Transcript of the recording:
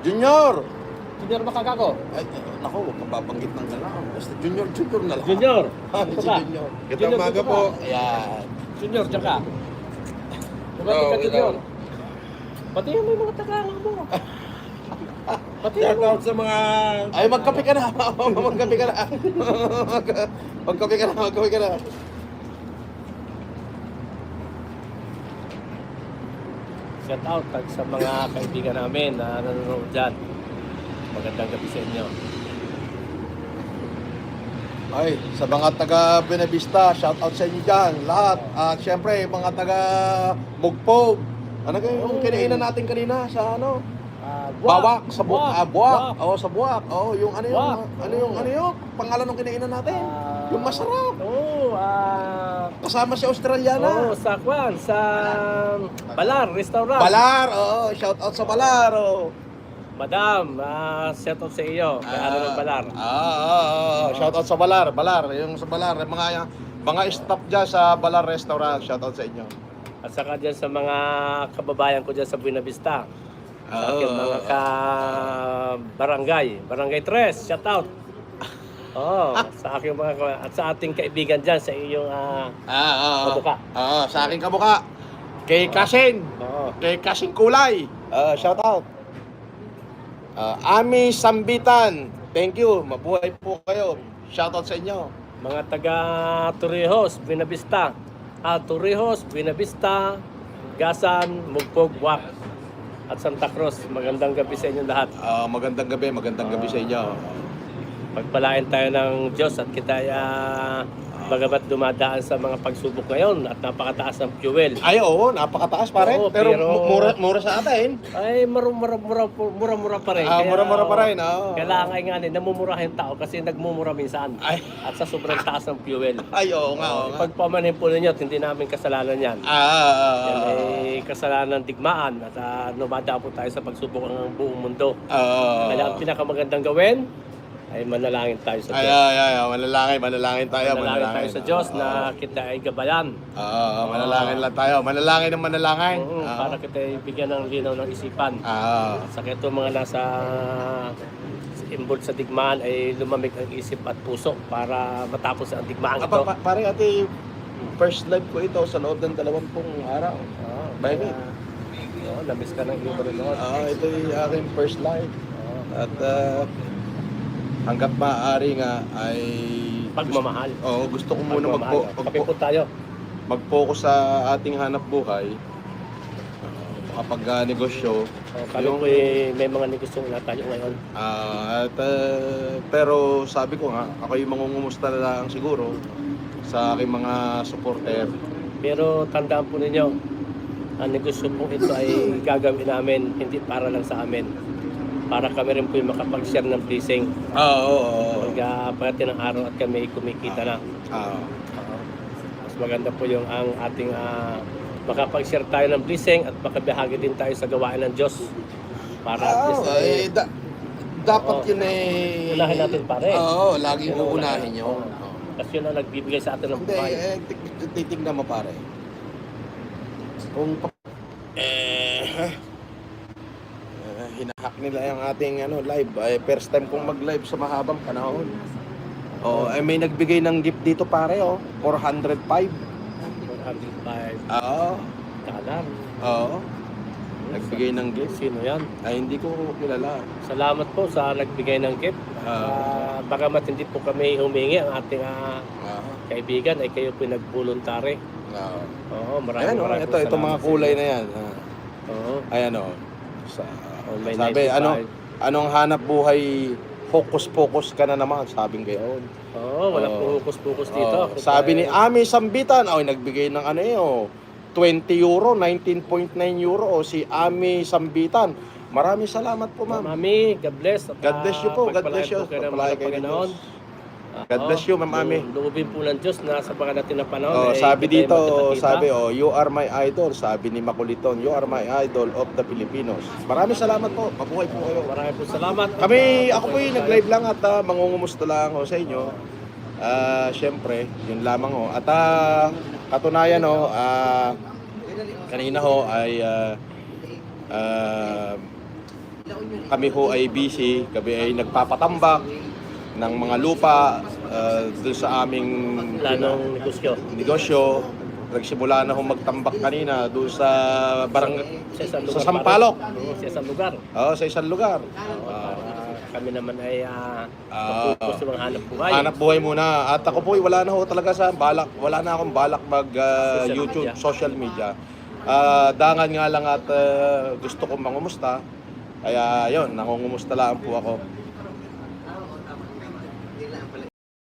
Junior! Junior makagago. Ay, naku, huwag kang babanggit ng gano'n. Basta Junior na lang. Junior. Si Ito ka. Junior. Ganda Junior, umaga dito ka. po. Ayan. Junior, diyan ka. Dumating Hello, ka, Junior. hello. Pati mo yung mga Tagalog mo. Pati Shout mo. out sa mga... Ay, magkape ka na. Magkape ka na. Magkape ka na. Magkape ka na. Shout out sa mga kaibigan namin na nanonood dyan. Magandang gabi sa inyo. Ay, sa mga taga Buenavista, shout out sa inyo dyan. Lahat. At syempre, mga taga Bugpog. Ano kayo yung kinainan natin kanina sa ano? Bawak sa buwak. Buwak. Oo, sa buwak. Oo, yung ano yung Buwak. ano yung pangalan ng kinainan natin? Yung masarap. Oo, Kasama si Australiana. sa Kwan, sa Balar Restaurant. Balar, oo, shout out sa Balar. Oo. Madam, shout out sa iyo. Kay ano ng Balar. Shout out sa Balar. Balar, yung sa Balar, yung mga staff diyan sa Balar Restaurant, shout out sa inyo. At saka dyan sa mga kababayan ko dyan sa Buenavista. Sa akin, Oo. mga Barangay 3, shout out. Sa aking at sa ating kaibigan dyan, sa iyong kabuka. Sa aking kabuka. Kay Kasing. Oo. Kay Kasing Kulay. Shout out. Ami Sambitan. Thank you. Mabuhay po kayo. Shout out sa inyo. Mga taga Torrijos, Buenavista. Torrijos, Buenavista, Gasan, Mugpog, Wak, at Santa Cruz. Magandang gabi sa inyo lahat. Magandang gabi sa inyo. Pagpalain tayo ng Diyos at kita bagamat dumadaan sa mga pagsubok ngayon at napakataas ng fuel. Ay, oo, napakataas pare. Oo, pero pero- mura sa atin. Ay, mura pa rin. Mura pa rin. Oo. Kailangan nga namumura yung tao kasi nagmumura minsan. Ay. At sa sobrang taas ng fuel. Ay, oo nga. Pagpamanin po ninyo, hindi namin kasalanan yan. Yan ay kasalanan ng digmaan at numada po tayo sa pagsubok ng buong mundo. Kaya ang pinakamagandang gawin ay manalangin tayo sa Diyos. Manalangin tayo. Manalangin tayo sa Diyos na kita ay gabayan. Manalangin lang tayo. Manalangin ng manalangin. Para kita ay bigyan ng linaw ng isipan. Sa ito mga nasa involved sa digmaan ay lumamig ang isip at puso para matapos ang digmaan ito. Pare, ate, first live ko ito sa loob ng 20 araw. Baby. Namiss ka ng iyong noon. Ito yung aking first live. At hanggat maaari nga ay Pagmamahal. gusto ko muna Kapipot tayo. mag-focus sa ating hanap buhay. Kapag negosyo. Kami po may mga negosyo na tayo ngayon. Pero sabi ko nga, ako yung mangungumusta na lang siguro sa aking mga supporter. Pero tandaan po ninyo, ang negosyo po ito ay gagawin namin hindi para lang sa amin. Para kami rin po yung makapag-share ng blessing. Pagdating ng araw at kami kumikita na. Mas maganda po yung ang ating makapag-share tayo ng blessing at makabahagi din tayo sa gawain ng Diyos. Para at least dapat yun eh. unahin natin pare. Laging uunahin yun. Kasi yun ang nagbibigay sa atin ng buhay. Titignan mo pare. Kung hinahack nila yung ating live. First time kong mag-live sa mahabang panahon. May nagbigay ng gift dito pare, 405. 405. Oo. Kalam. Oo. Nagbigay ng gift. Sino yan? Ay, hindi ko kilala. Salamat po sa nagbigay ng gift. Bagamat hindi po kami humingi, ang ating kaibigan ay kayo po nag-voluntary. Maraming Ito salamat mga sa kulay inyo. na yan. Ayan may sabi, 95. anong hanap buhay, focus ka na naman, sabing gayon. Walang pukus-pukus dito. Sabi ni Ami Sambitan, nagbigay ng 20 euro, 19.9 euro, si Ami Sambitan. Maraming salamat po, ma'am. Mami, God bless. At, God bless you po, God bless you. pagpalain po kayo ng Pagpalain mga kayo ng Panginoon. God bless you, Ma'am Ami. Loobin po ng Diyos na sa pagkadating na panahon. Sabi kita ay dito, magkita-kita. you are my idol. Sabi ni Makuliton, you are my idol of the Filipinos. Maraming salamat po. Mabuhay po kayo. Maraming po salamat. Ako po yung nag-live lang at mangungumusta lang ako sa inyo. Siyempre, yun lamang ho. At katunayan ho, kanina ho ay kami ho ay busy, kami ay nagpapatambak ng mga lupa doon sa aming Planong negosyo. Nagsimula na ho magtambak kanina doon sa sa sa Sampaloc. Sa isang lugar. Oo, sa isang lugar. Kami naman ay mag-focus sa mga hanap buhay. Hanap buhay muna. At ako po wala na ho talaga sa balak. Wala na akong balak mag YouTube, social media. Dangan nga lang at gusto kong mangumusta. Kaya yun, nangungumusta lang po ako.